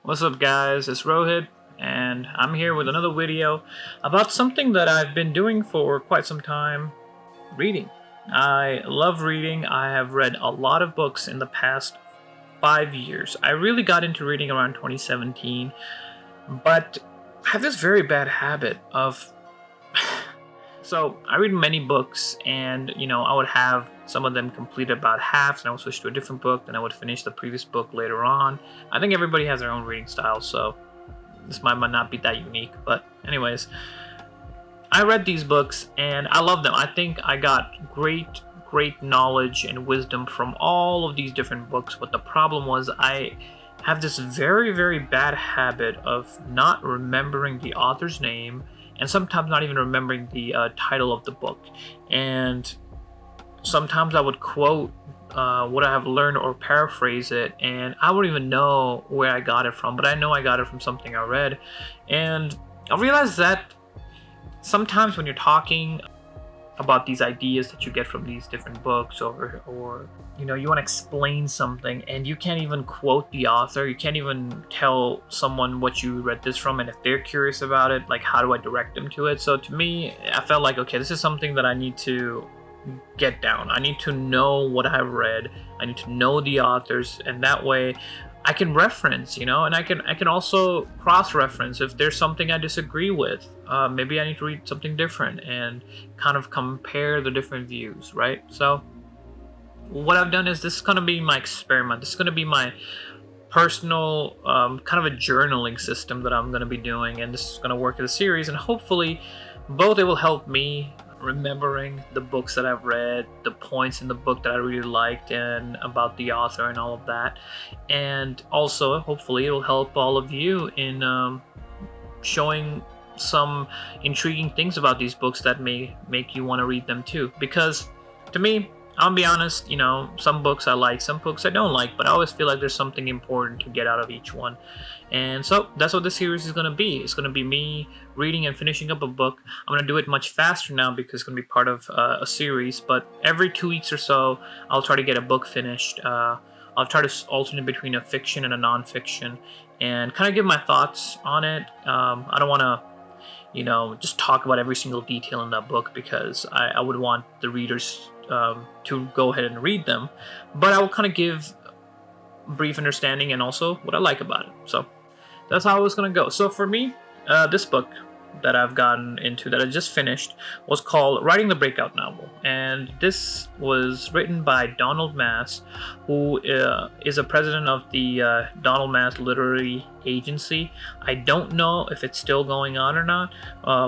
What's up guys, it's Rohit and I'm here with another video about something that I've been doing for quite some time, reading. I love reading. I have read a lot of books in the past 5 years. I really got into reading around 2017, but I have this very bad habit of So I read many books and, I would have some of them completed about half and I would switch to a different book, then I would finish the previous book later on. I think everybody has their own reading style, so this might not be that unique. But anyways, I read these books and I love them. I think I got great knowledge and wisdom from all of these different books, but the problem was I have this very bad habit of not remembering the author's name and sometimes not even remembering the title of the book. And sometimes I would quote what I have learned or paraphrase it, and I wouldn't even know where I got it from, but I know I got it from something I read. And I realized that sometimes when you're talking about these ideas that you get from these different books, or you want to explain something and you can't even quote the author, you can't even tell someone what you read this from, and if they're curious about it, like, how do I direct them to it? So to me, I felt like, okay, this is something that I need to get down. I need to know what I've read, I need to know the authors, and that way I can reference, and I can also cross-reference if there's something I disagree with. Maybe I need to read something different and kind of compare the different views, right? So what I've done is, this is going to be my experiment. This is going to be my personal kind of a journaling system that I'm going to be doing, and this is going to work as a series, and hopefully both it will help me remembering the books that I've read, the points in the book that I really liked and about the author and all of that, and also hopefully it will help all of you in showing some intriguing things about these books that may make you want to read them too. Because to me, I'll be honest, some books I like, some books I don't like, but I always feel like there's something important to get out of each one. And so that's what this series is going to be. It's going to be me reading and finishing up a book. I'm going to do it much faster now because it's going to be part of a series, but every 2 weeks or so, I'll try to get a book finished. I'll try to alternate between a fiction and a non-fiction and kind of give my thoughts on it. I don't want to, just talk about every single detail in that book, because I would want the readers to go ahead and read them, but I will kind of give brief understanding and also what I like about it. So that's how it's going to go. So for me, this book that I've gotten into, that I just finished, was called Writing the Breakout Novel, and this was written by Donald Maasss, who is a president of the Donald Maasss Literary Agency. I don't know if it's still going on or not,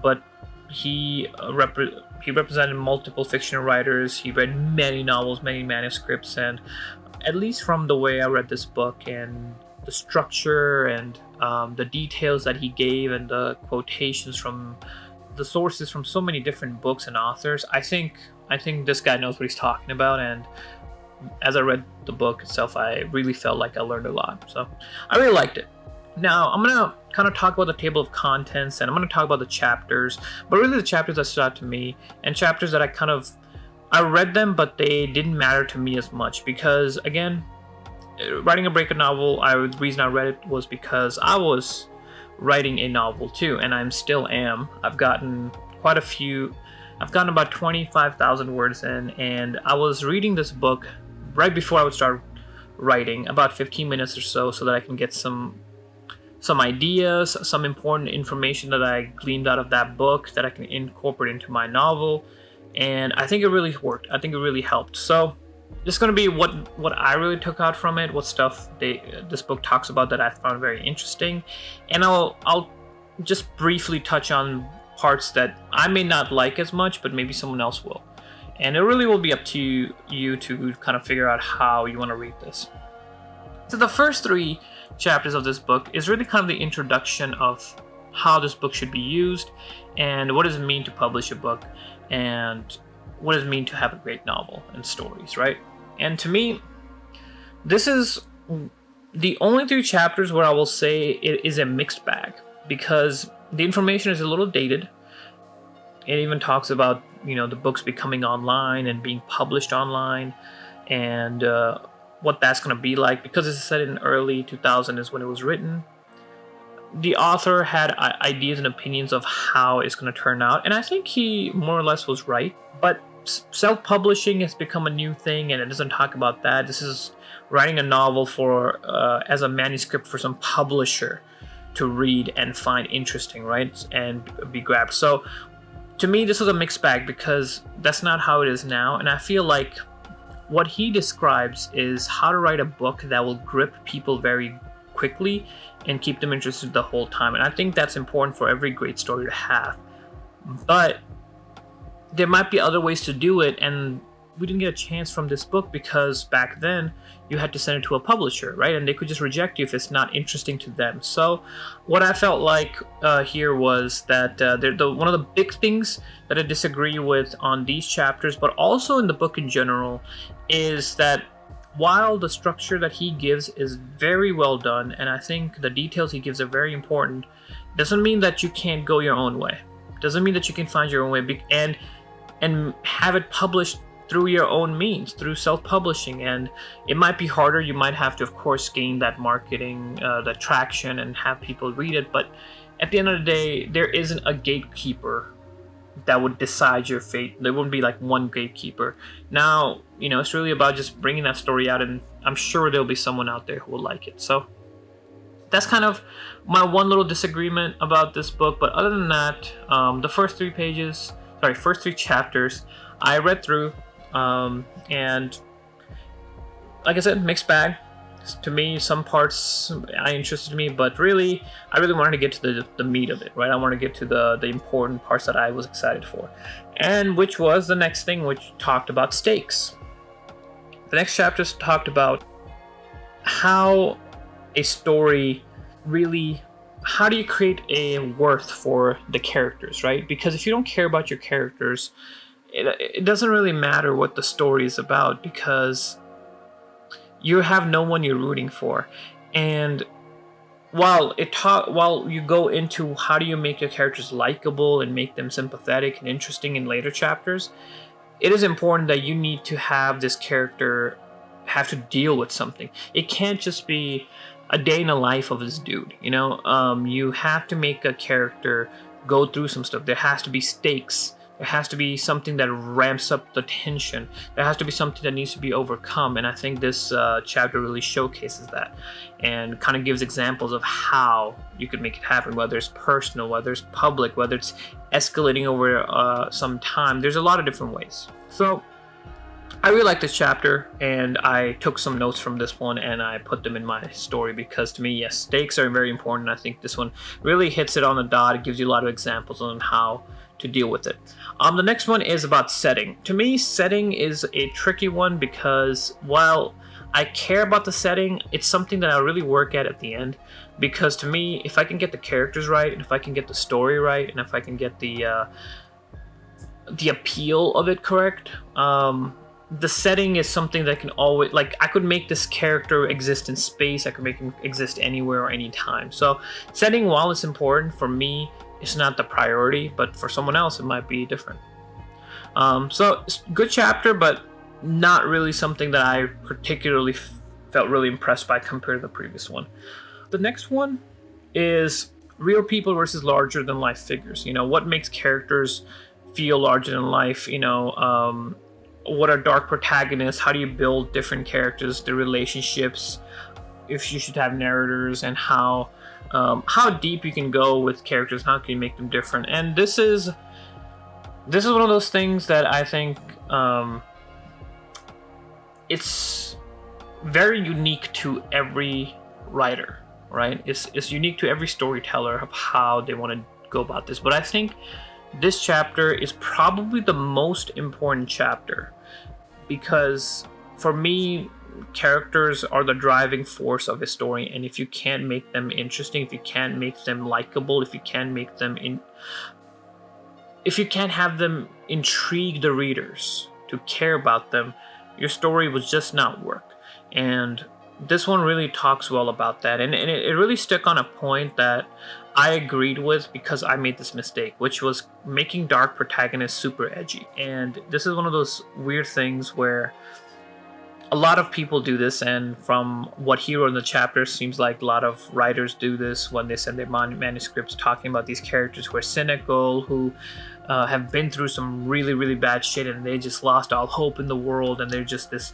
but he represented multiple fictional writers. He read many novels, many manuscripts, and at least from the way I read this book and the structure and the details that he gave and the quotations from the sources from so many different books and authors, I think this guy knows what he's talking about. And as I read the book itself, I really felt like I learned a lot. So I really liked it. Now, I'm going to kind of talk about the table of contents, and I'm going to talk about the chapters, but really the chapters that stood out to me, and chapters that I read them, but they didn't matter to me as much, because, again, writing a breakout novel, the reason I read it was because I was writing a novel too, and I still am. I've gotten about 25,000 words in, and I was reading this book right before I would start writing, about 15 minutes or so that I can get some ideas, some important information that I gleaned out of that book that I can incorporate into my novel. And I think it really worked. I think it really helped. So this is going to be what I really took out from it, what stuff this book talks about that I found very interesting. And I'll just briefly touch on parts that I may not like as much, but maybe someone else will. And it really will be up to you to kind of figure out how you want to read this. So the first 3 chapters of this book is really kind of the introduction of how this book should be used, and what does it mean to publish a book, and what does it mean to have a great novel and stories, right? And to me, this is the only 3 chapters where I will say it is a mixed bag, because the information is a little dated. It even talks about, the books becoming online and being published online, and what that's going to be like, because it's set in early 2000 is when it was written. the author had ideas and opinions of how it's going to turn out, and I think he more or less was right. But self-publishing has become a new thing, and it doesn't talk about that. This is writing a novel for as a manuscript for some publisher to read and find interesting, right, and be grabbed. So to me, this was a mixed bag, because that's not how it is now, and I feel like what he describes is how to write a book that will grip people very quickly and keep them interested the whole time. And I think that's important for every great story to have. But there might be other ways to do it, and we didn't get a chance from this book because back then you had to send it to a publisher, right? And they could just reject you if it's not interesting to them. So what I felt like here was that one of the big things that I disagree with on these chapters, but also in the book in general, is that while the structure that he gives is very well done, and I think the details he gives are very important, doesn't mean that you can't go your own way. Doesn't mean that you can find your own way and have it published through your own means, through self-publishing. And it might be harder. You might have to, of course, gain that marketing, the traction, and have people read it. But at the end of the day, there isn't a gatekeeper that would decide your fate. There wouldn't be like one gatekeeper. Now, it's really about just bringing that story out, and I'm sure there'll be someone out there who will like it. So that's kind of my one little disagreement about this book. But other than that, the first three chapters I read through, and like I said, mixed bag. To me, some parts interested me, but I really wanted to get to the meat of it, right? I want to get to the important parts that I was excited for, and which was the next thing, which talked about stakes. The next chapters talked about how a story really, how do you create a worth for the characters, right? Because if you don't care about your characters, it doesn't really matter what the story is about, because you have no one you're rooting for. And while you go into how do you make your characters likable and make them sympathetic and interesting in later chapters, it is important that you need to have this character have to deal with something. It can't just be a day in the life of this dude, you have to make a character go through some stuff. There has to be stakes. There has to be something that ramps up the tension. There has to be something that needs to be overcome. And I think this chapter really showcases that and kind of gives examples of how you could make it happen, whether it's personal, whether it's public, whether it's escalating over some time. There's a lot of different ways. So I really like this chapter, and I took some notes from this one and I put them in my story, because to me, yes, stakes are very important. I think this one really hits it on the dot. It gives you a lot of examples on how to deal with it. The next one is about setting. To me, setting is a tricky one, because while I care about the setting, it's something that I really work at the end. Because to me, if I can get the characters right, and if I can get the story right, and if I can get the appeal of it correct, the setting is something that can always, like, I could make this character exist in space, I could make him exist anywhere or anytime. So setting, while it's important, for me, it's not the priority, but for someone else, it might be different. So it's a good chapter, but not really something that I particularly felt really impressed by compared to the previous one. The next one is real people versus larger than life figures. What makes characters feel larger than life? What are dark protagonists? How do you build different characters, the relationships, if you should have narrators, and how deep you can go with characters, how can you make them different. And this is one of those things that I think it's very unique to every writer, right? It's unique to every storyteller of how they want to go about this. But I think this chapter is probably the most important chapter, because for me, characters are the driving force of a story, and if you can't make them interesting, if you can't make them likable, if you can't make them if you can't have them intrigue the readers to care about them, your story would just not work. And this one really talks well about that, and it really stuck on a point that I agreed with, because I made this mistake, which was making dark protagonists super edgy. And this is one of those weird things where a lot of people do this, and from what he wrote in the chapter, seems like a lot of writers do this when they send their manuscripts, talking about these characters who are cynical, who have been through some really, really bad shit, and they just lost all hope in the world, and they're just this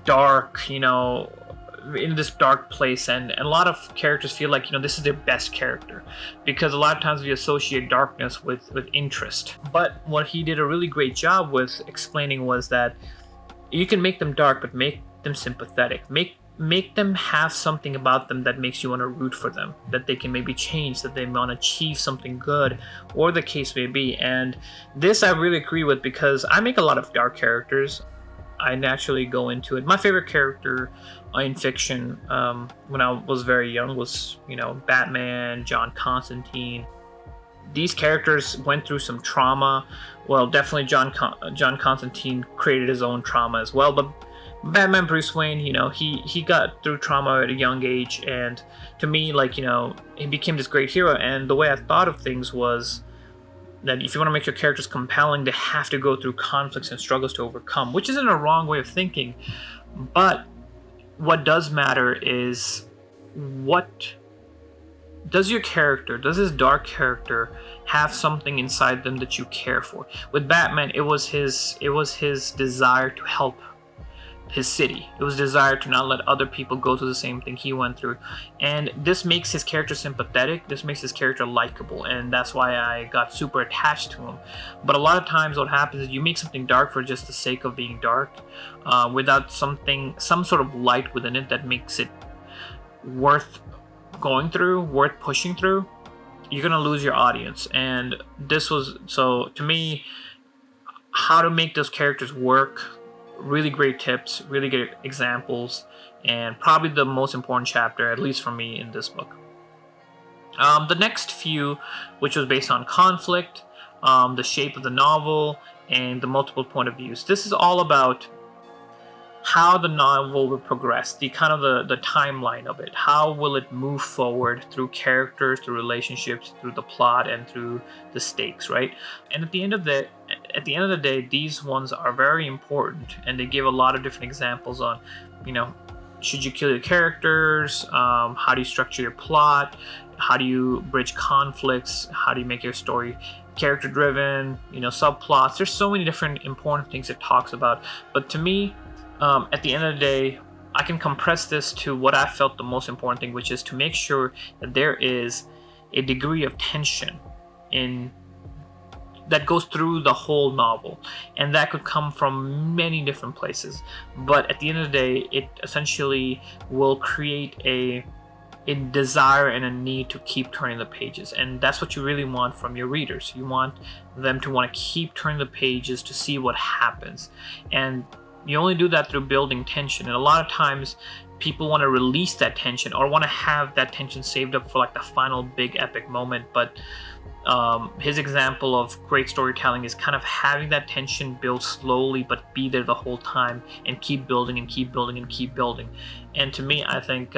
dark, in this dark place. And a lot of characters feel like, this is their best character, because a lot of times we associate darkness with interest. But what he did a really great job with explaining was that you can make them dark, but make them sympathetic. Make them have something about them that makes you want to root for them, that they can maybe change, that they want to achieve something good, or the case may be. And this I really agree with, because I make a lot of dark characters. I naturally go into it. My favorite character in fiction when I was very young was, Batman, John Constantine. These characters went through some trauma. Well, definitely John Constantine created his own trauma as well. But Batman, Bruce Wayne, he got through trauma at a young age. And to me, he became this great hero. And the way I thought of things was that if you want to make your characters compelling, they have to go through conflicts and struggles to overcome, which isn't a wrong way of thinking. But what does matter is, what does this dark character have something inside them that you care for? With Batman, it was his desire to help his city. It was desire to not let other people go through the same thing he went through. And this makes his character sympathetic. This makes his character likable. And that's why I got super attached to him. But a lot of times what happens is you make something dark for just the sake of being dark, without some sort of light within it that makes it worth going through, worth pushing through. You're going to lose your audience. And this was, so to me, how to make those characters work, really great tips, really good examples, and probably the most important chapter, at least for me, in this book. The next few, which was based on conflict, the shape of the novel, and the multiple point of views. This is all about how the novel will progress, the timeline of it. How will it move forward through characters, through relationships, through the plot, and through the stakes, right? And at the end of the day, these ones are very important, and they give a lot of different examples on, should you kill your characters? How do you structure your plot? How do you bridge conflicts? How do you make your story character driven? Subplots. There's so many different important things it talks about. But to me, at the end of the day, I can compress this to what I felt the most important thing, which is to make sure that there is a degree of tension that goes through the whole novel, and that could come from many different places. But at the end of the day, it essentially will create a desire and a need to keep turning the pages, and that's what you really want from your readers. You want them to want to keep turning the pages to see what happens, and you only do that through building tension. And a lot of times people want to release that tension, or want to have that tension saved up for the final big epic moment. But his example of great storytelling is kind of having that tension build slowly, but be there the whole time, and keep building and keep building and keep building. And to me, I think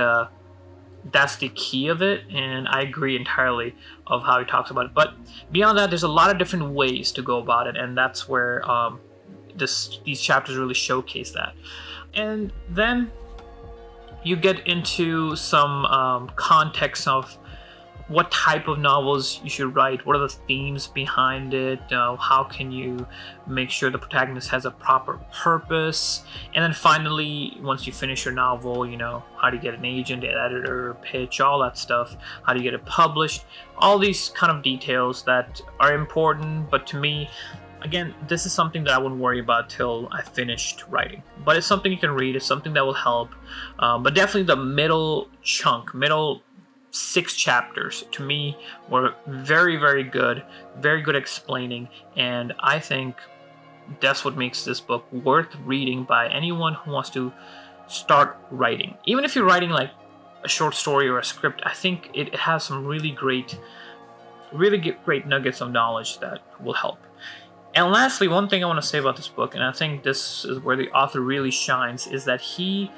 that's the key of it, and I agree entirely of how he talks about it. But beyond that, there's a lot of different ways to go about it, and that's where these chapters really showcase that. And then you get into some context of what type of novels you should write, what are the themes behind it, how can you make sure the protagonist has a proper purpose, and then finally, once you finish your novel, how do you get an agent, an editor, pitch, all that stuff, how do you get it published, all these kind of details that are important. But to me, again, this is something that I wouldn't worry about till I finished writing. But it's something you can read, it's something that will help. But definitely the middle 6 chapters, to me, were very, very good explaining. And I think that's what makes this book worth reading by anyone who wants to start writing. Even if you're writing a short story or a script, I think it has some really great nuggets of knowledge that will help. And lastly, one thing I want to say about this book, and I think this is where the author really shines, is that he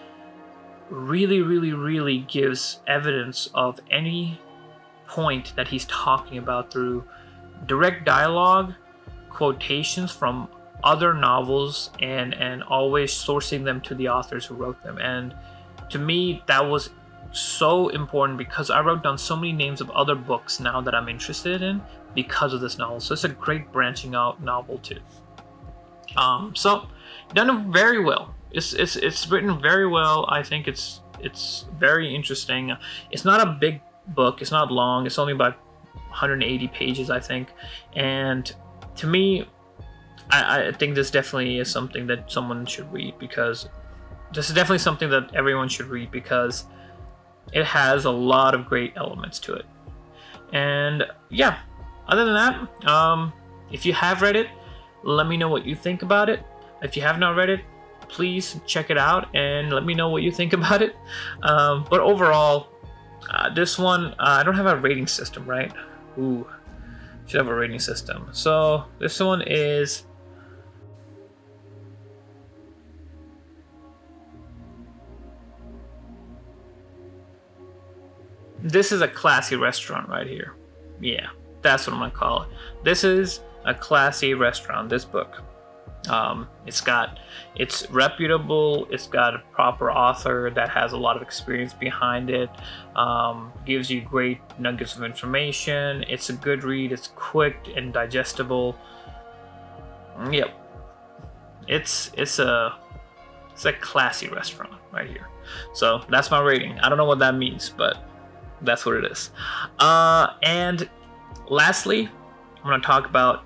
really gives evidence of any point that he's talking about through direct dialogue, quotations from other novels and always sourcing them to the authors who wrote them. And to me, that was so important because I wrote down so many names of other books now that I'm interested in because of this novel. So it's a great branching out novel too. So done very well. It's written very well. I think it's very interesting. It's not a big book. It's not long. It's only about 180 pages, I think. And to me, I think this definitely is something that someone should read, because this is definitely something that everyone should read because it has a lot of great elements to it. And yeah, other than that, if you have read it, let me know what you think about it. If you have not read it, please check it out and let me know what you think about it. But overall, this one, I don't have a rating system, right? Ooh, should have a rating system. So this one is... This is a classy restaurant right here. Yeah, that's what I'm gonna call it. This is a classy restaurant, this book. It's reputable, it's got a proper author that has a lot of experience behind it, gives you great nuggets of information. It's a good read, it's quick and digestible. Yep. It's a classy restaurant right here. So that's my rating. I don't know what that means, but that's what it is. And lastly, I'm going to talk about,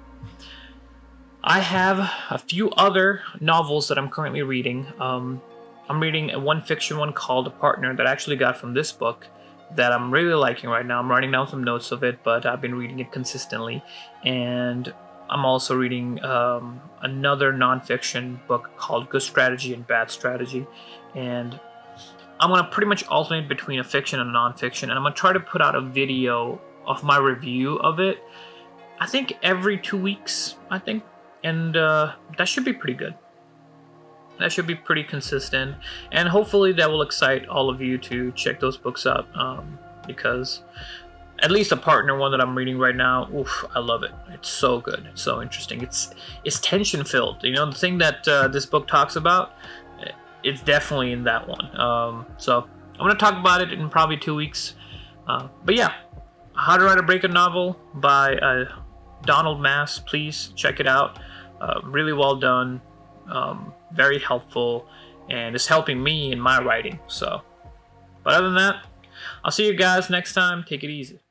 I have a few other novels that I'm currently reading. I'm reading one fiction one called A Partner that I actually got from this book that I'm really liking right now. I'm writing down some notes of it, but I've been reading it consistently. And I'm also reading another nonfiction book called Good Strategy and Bad Strategy. And I'm going to pretty much alternate between a fiction and a nonfiction, and I'm going to try to put out a video of my review of it, I think every 2 weeks, I think. And that should be pretty good. That should be pretty consistent. And hopefully that will excite all of you to check those books out. Because at least A Partner, one that I'm reading right now, oof, I love it. It's so good. It's so interesting. It's tension filled. You know, the thing that this book talks about, it's definitely in that one. So I'm going to talk about it in probably 2 weeks. But yeah, How to Write a Breakout Novel by Donald Maasss. Please check it out. Really well done. Very helpful. And it's helping me in my writing. So, but other than that, I'll see you guys next time. Take it easy.